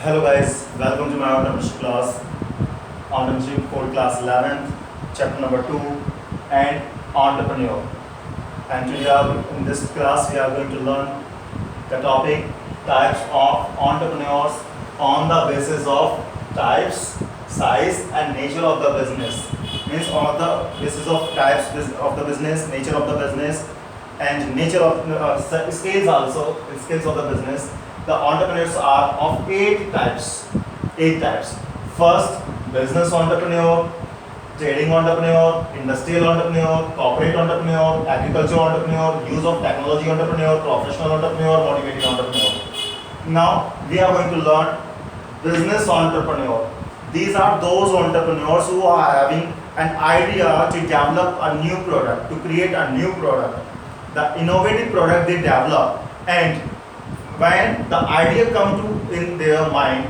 Hello guys, welcome to my entrepreneurship class, entrepreneurship for class 11th, chapter number 2 and entrepreneur. And today in this class we are going to learn the topic types of entrepreneurs on the basis of types, size and nature of the business. Means on the basis of types of the business, nature of the business and nature of scales also, scales of the business. The entrepreneurs are of 8 types. 8 types. First, business entrepreneur, trading entrepreneur, industrial entrepreneur, corporate entrepreneur, agricultural entrepreneur, use of technology entrepreneur, professional entrepreneur, motivated entrepreneur. Now we are going to learn business entrepreneur. These are those entrepreneurs who are having an idea to develop a new product, to create a new product. The innovative product they develop, and when the idea come to in their mind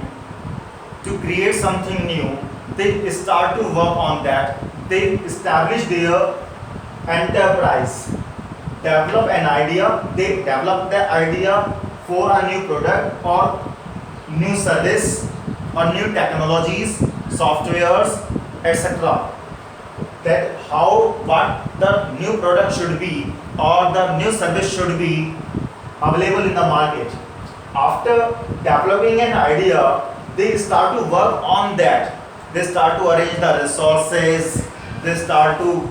to create something new, they start to work on that. They establish their enterprise, develop an idea, they develop the idea for a new product or new service or new technologies, softwares, etc. That how what the new product should be or the new service should be available in the market. After developing an idea, they start to work on that. They start to arrange the resources, they start to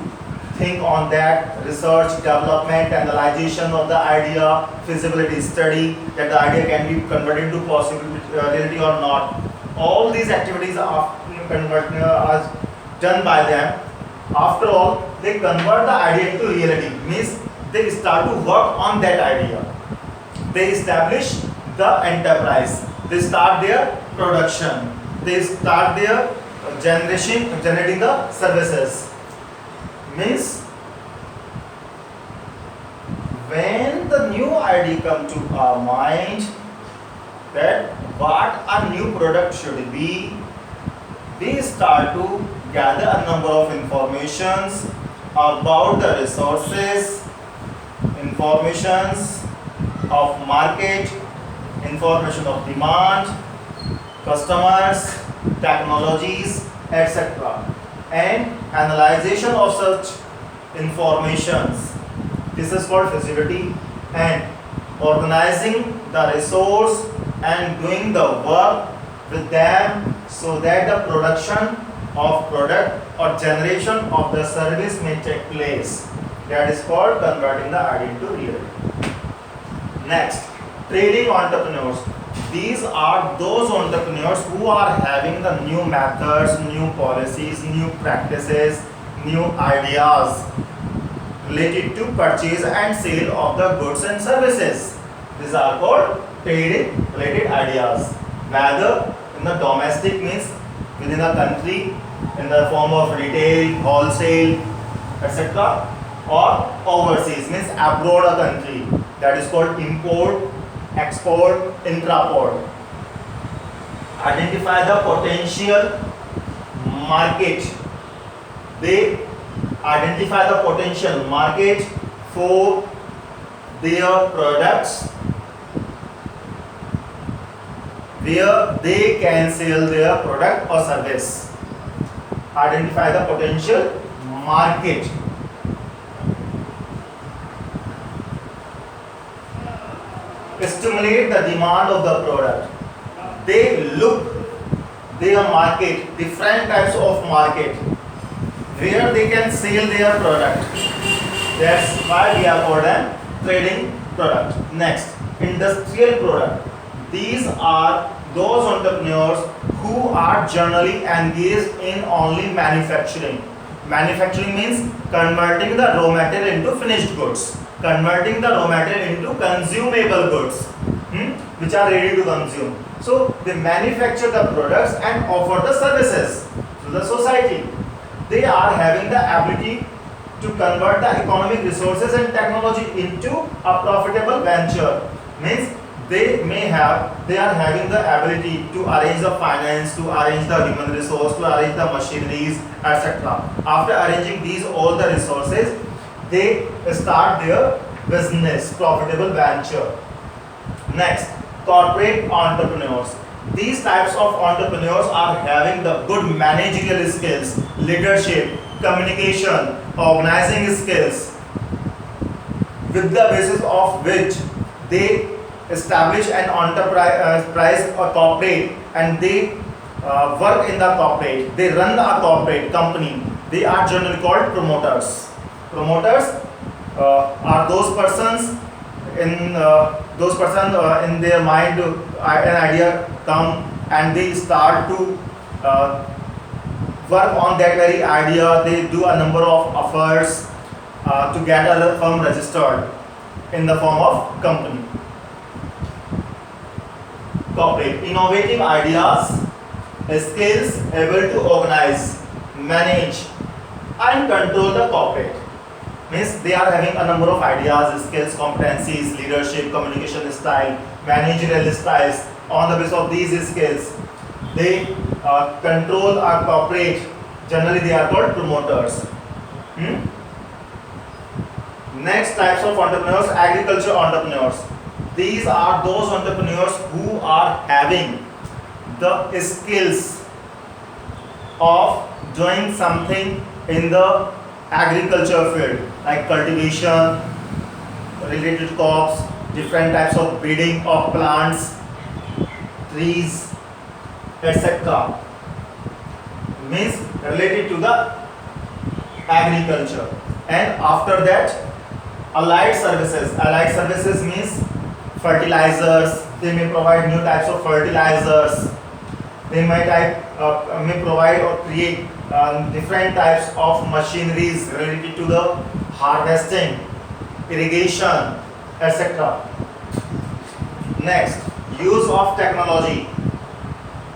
think on that, research, development, analyzation of the idea, feasibility study, that the idea can be converted into possibility or not. All these activities are done by them. After all, they convert the idea into reality, means they start to work on that idea. They establish the enterprise, they start their production, they start their generating the services. Means when the new idea come to our mind that what a new product should be, we start to gather a number of informations about the resources, informations of market, information of demand, customers, technologies, etc. and analyzation of such informations. This is called feasibility, and organizing the resource and doing the work with them so that the production of product or generation of the service may take place. That is called converting the idea into reality. Next, trading entrepreneurs. These are those entrepreneurs who are having the new methods, new policies, new practices, new ideas related to purchase and sale of the goods and services. These are called trading related ideas. Whether in the domestic, means within a country in the form of retail, wholesale, etc. or overseas, means abroad a country. That is called import, export, intraport. Identify the potential market. They identify the potential market for their products where they can sell their product or service. Identify the potential market. Stimulate the demand of the product. They look their market, different types of market where they can sell their product. That's why we are called a trading product. Next, industrial product. These are those entrepreneurs who are generally engaged in only manufacturing. Manufacturing means converting the raw material into finished goods, converting the raw material into consumable goods, which are ready to consume. So they manufacture the products and offer the services to the society. They are having the ability to convert the economic resources and technology into a profitable venture. Means they are having the ability to arrange the finance, to arrange the human resource, to arrange the machineries, etc. After arranging these all the resources, they start their business, profitable venture. Next, corporate entrepreneurs. These types of entrepreneurs are having the good managerial skills, leadership, communication, organizing skills, with the basis of which they establish an enterprise or corporate, and they work in the corporate, they run the corporate company. They are generally called promoters. Promoters are those persons in in their mind an idea come, and they start to work on that very idea. They do a number of efforts to get a firm registered in the form of company. Corporate, innovative ideas, skills able to organize, manage and control the corporate. Means they are having a number of ideas, skills, competencies, leadership, communication style, managerial styles. On the basis of these skills, they control our corporate. Generally, they are called promoters. Next types of entrepreneurs, agriculture entrepreneurs. These are those entrepreneurs who are having the skills of doing something in the agriculture field, like cultivation, related crops, different types of breeding of plants, trees, etc. Means related to the agriculture. And after that, allied services. Allied services means fertilizers. They may provide new types of fertilizers. They may provide or create different types of machineries related to the harvesting, irrigation, etc. Next, use of technology.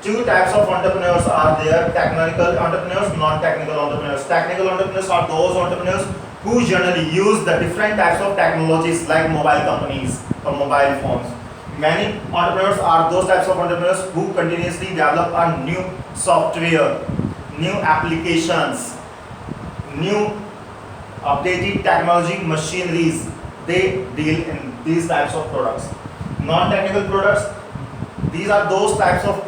Two types of entrepreneurs are there: technical entrepreneurs, non-technical entrepreneurs. Technical entrepreneurs are those entrepreneurs who generally use the different types of technologies like mobile companies or mobile phones. Many entrepreneurs are those types of entrepreneurs who continuously develop a new software, new applications, new updated technology machineries. They deal in these types of products. Non-technical products, these are those types of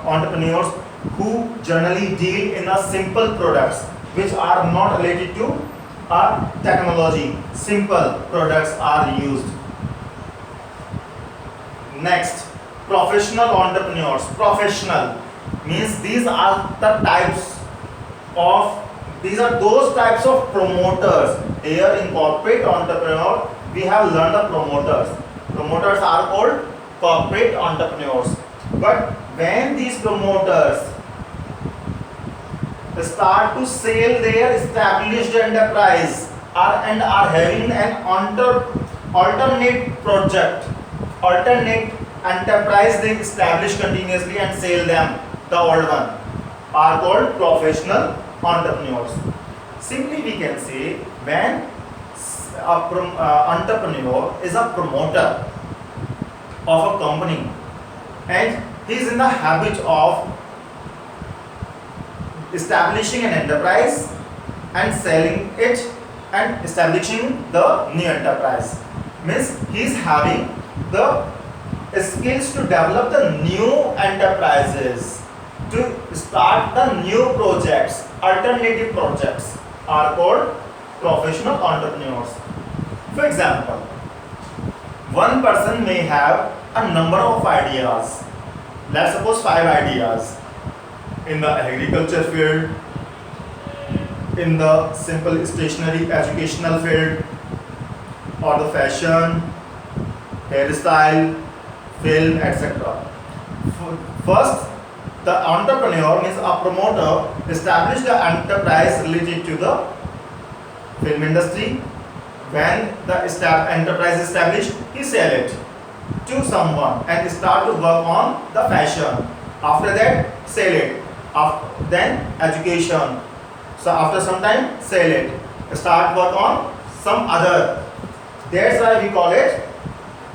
entrepreneurs who generally deal in a simple products which are not related to technology. Simple products are used. Next, professional entrepreneurs. Professional means these are those types of promoters. Here in corporate entrepreneur, we have learned the promoters. Promoters are called corporate entrepreneurs. But when these promoters start to sell their established enterprise and are having an alternate enterprise they establish continuously and sell them, the old one, are called professional entrepreneurs. Simply we can say, when entrepreneur is a promoter of a company and he is in the habit of establishing an enterprise and selling it and establishing the new enterprise, means he is having the skills to develop the new enterprises, to start the new projects, alternative projects, are called professional entrepreneurs. For example, one person may have a number of ideas. Let's suppose 5 ideas in the agriculture field, in the simple stationery educational field, or the fashion, hairstyle, film, etc. First, the entrepreneur means a promoter establish the enterprise related to the film industry. When the enterprise is established, he sell it to someone and start to work on the fashion. After that, sell it. Then education. So after some time, sell it. Start work on some other. That's why we call it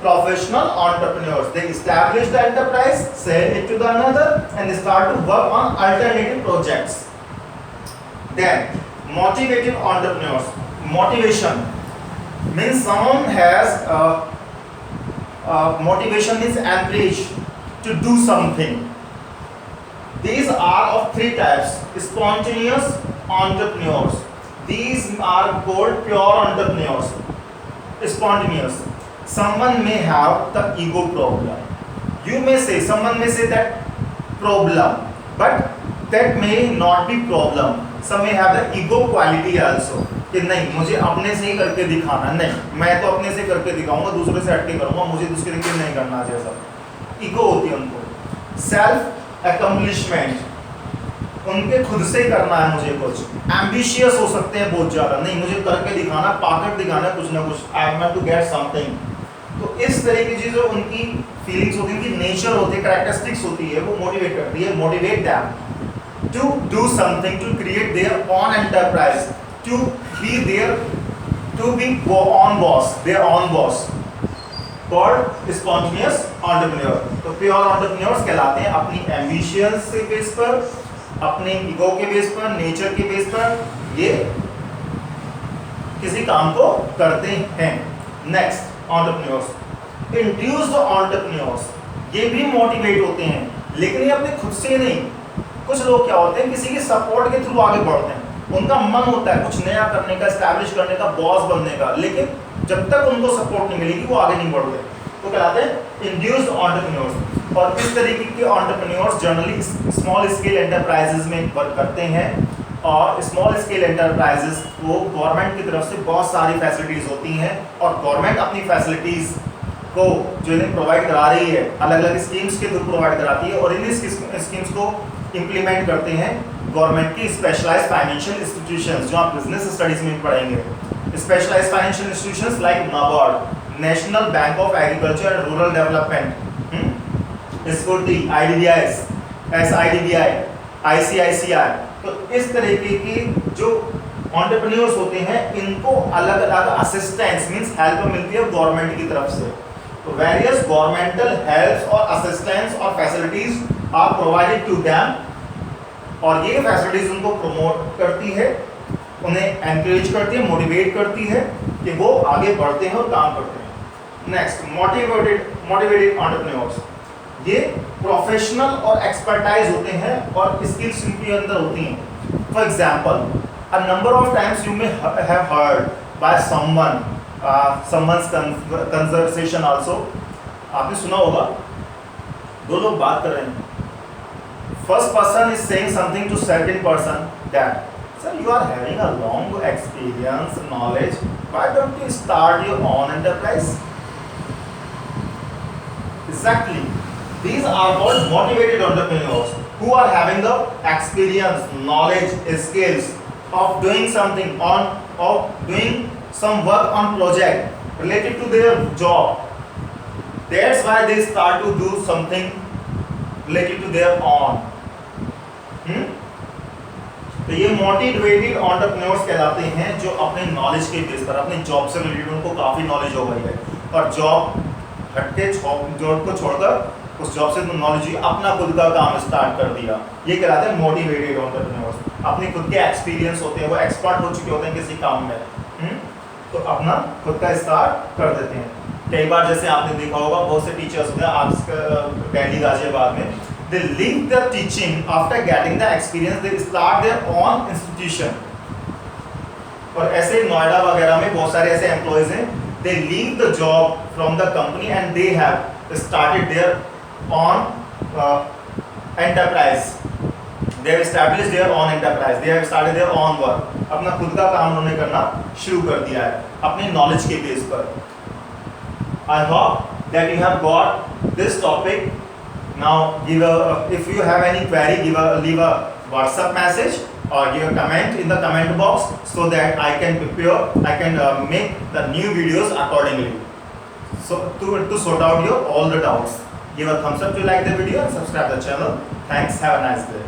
professional entrepreneurs. They establish the enterprise, sell it to the another, and they start to work on alternative projects. Then, motivated entrepreneurs. Motivation means someone has motivation means encourage to do something. These are of three types: spontaneous entrepreneurs. These are called pure entrepreneurs. Spontaneous. Someone may have the ego problem. You may say, someone may say that problem, but that may not be problem. Some may have the ego quality also. कि नहीं, मुझे अपने से ही करके दिखाना, नहीं मैं तो अपने से करके दिखाऊंगा, दूसरे से हटके करूंगा, मुझे दूसरे के नहीं करना जैसा ईगो होती है उनको। सेल्फ अकम्पलिशमेंट, उनके खुद से करना है मुझे कुछ। एम्बिशियस हो सकते हैं बहुत ज़्यादा, नहीं मुझे करके दिखाना, पाकेट दिखाना कुछ ना कुछ, I want to get something. तो इस तरह की चीज़ें उनकी फीलिंग्स होती है, उनकी नेचर होती है, कैरेक्टरिस्टिक्स होती है, वो मोटिवेट करती है। Motivate them to do something, to create their own enterprise, to be their, to be own boss, their own boss, called spontaneous entrepreneur. तो प्योर एंटरप्रेन्योर्स कहलाते हैं अपनी एम्बिशंस के बेस पर, अपने ईगो के बेस पर, नेचर के बेस पर ये किसी काम को करते हैं। Next, entrepreneurs. इंड्यूस्ड एंटरप्रेन्योर्स, ये भी मोटिवेट होते हैं, लेकिन ये अपने खुद से नहीं। कुछ लोग क्या होते हैं, किसी के सपोर्ट के थ्रू आगे बढ़ते हैं, उनका मन होता है कुछ नया करने का, एस्टैब्लिश करने का, बॉस बनने का, लेकिन जब तक उनको सपोर्ट नहीं मिलेगी वो आगे नहीं बढ़ते। तो कहलाते हैं इंड्यूस्ड एंटरप्रेन्योर्स। और इस तरीके के entrepreneurs generally small scale enterprises में वर्क करते हैं, और स्मॉल स्केल एंटरप्राइजेज को गवर्नमेंट की तरफ से बहुत सारी फैसिलिटीज़ होती हैं, और गवर्नमेंट अपनी फैसिलिटीज़ को जो इन्हें प्रोवाइड करा रही है, अलग अलग स्कीम्स के थ्रू प्रोवाइड कराती है, और इन स्कीम्स को इम्प्लीमेंट करते हैं गवर्नमेंट की स्पेशलाइज्ड फाइनेंशियल इंस्टीट्यूशंस, जो आप बिजनेस स्टडीज में पढ़ेंगे। Specialised financial institutions like NABARD, National Bank of Agriculture and Rural Development, SFURTI, IDBI, SIDBI, ICICI। तो इस तरीके की जो एंटरप्रेन्योर्स होते हैं, इनको अलग अलग असिस्टेंस मींस हेल्प मिलती है गवर्नमेंट की तरफ से। तो वेरियस गवर्नमेंटल हेल्प्स और असिस्टेंस और facilities are provided to them, और ये फैसिलिटीज उनको प्रमोट करती है, उन्हें एनकरेज करती है, मोटिवेट करती है कि वो आगे बढ़ते हैं और काम करते हैं। Next, motivated entrepreneurs. ये प्रोफेशनल और एक्सपर्टाइज होते हैं, और स्किल्स इनके अंदर होती हैं। For example, a number of times you may have heard by someone's conversation also, आपने सुना होगा, दो लोग बात कर रहे हैं, first person is saying something to second person that sir, you are having a long experience, knowledge, why don't you start your own enterprise? Exactly, these are called motivated entrepreneurs who are having the experience, knowledge, skills of doing something of doing some work on project related to their job. That's why they start to do something related to their own. तो ये motivated entrepreneurs कहलाते हैं, जो अपने knowledge के base पर, अपने job से रिलेटेड उनको काफ़ी नॉलेज हो गई है, और जॉब हटके जॉब को छोड़कर उस जॉब से नॉलेज ही अपना खुद का काम स्टार्ट कर दिया। ये कहलाते हैं मोटिवेटेड एंटरप्रेन्योर्स। अपने खुद के एक्सपीरियंस होते हैं, वो एक्सपर्ट हो चुके होते हैं किसी काम में, तो अपना खुद का स्टार्ट कर देते हैं। कई बार जैसे आपने देखा होगा, बहुत से टीचर्स होते हैं आज दिल्ली गाजियाबाद में, they leave their teaching after getting the experience, they start their own institution। और ऐसे नोएडा वगैरह में बहुत सारे ऐसे एम्प्लॉयज हैं, they leave the job from the company and they have started their own enterprise, they have established their own enterprise, they have started their own work। अपना खुद का काम उन्होंने करना शुरू कर दिया है अपने नॉलेज के बेस पर। I hope that you have got this topic. Now if you have any query, leave a WhatsApp message or give a comment in the comment box, so that I can make the new videos accordingly. So to sort out your all the doubts, give a thumbs up to like the video and subscribe the channel. Thanks, have a nice day.